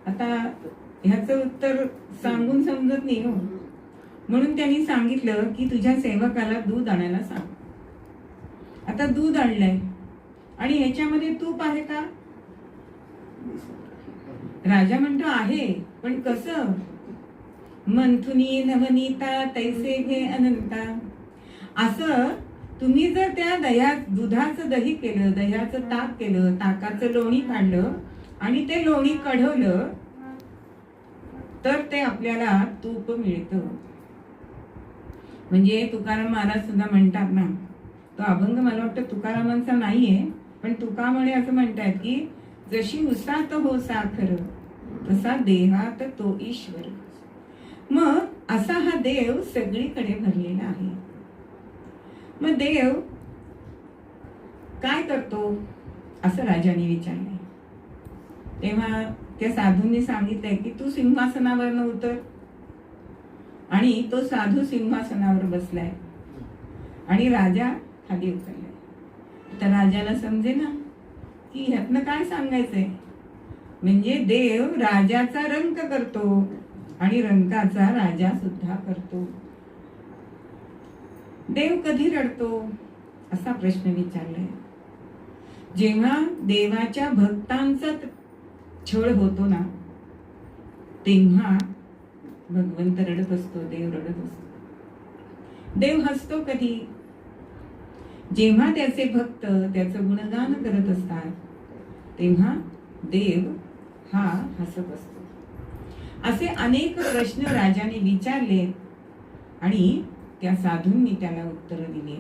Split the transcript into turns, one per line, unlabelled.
आता ह्याचं उत्तर सांगून समजत नाही हो. म्हणून त्यांनी सांगितलं की तुझ्या सेवकाला दूध आणायला सांग. आता दूध आणलंय आणि ह्याच्यामध्ये तूप आहे का? राजा म्हणतो आहे, पण कसं? मंथुनी नवनीता तैसे घे अनंता. असं तुम्ही जर त्या दुधाचं दही केलं, दह्याचं ताक केलं, ताकाचं लोणी काढलं आणि ते लोणी कढवलं तर ते आपल्याला तूप मिळतं. म्हणजे तुकाराम महाराज सुद्धा म्हणतात ना, तो अभंग मला वाटतं तुकारामांचा नाहीये, पण तुकामुळे असं म्हणतात की जशी उसात हो साखर तसा देहात तो ईश्वर. मग असा हा देव सगळीकडे भरलेला आहे. मग देव काय करतो असं राजाने विचारले. तेव्हा त्या साधूंनी सांगितलंय की तू सिंहासनावर उतर. आणि तो साधू सिंहासनावर बसलाय आणि राजा खाली उतरलाय. तर राजाला समजे ना की ह्यातनं काय सांगायचंय. म्हणजे देव राजाचा रंक करतो आणि रंकाचा राजा सुद्धा करतो. देव कधी रडतो असा प्रश्न विचारलाय. जेव्हा देवाच्या भक्तांचा छळ होतो ना, तेव्हा भगवंत रडत असतो, देव रडत असतो. देव हसतो कधी? जेव्हा त्याचे भक्त त्याचं गुणगान करत असतात तेव्हा देव हा हसत असतो. असे अनेक प्रश्न राजाने विचारले आणि त्या साधूंनी त्याला उत्तर दिली.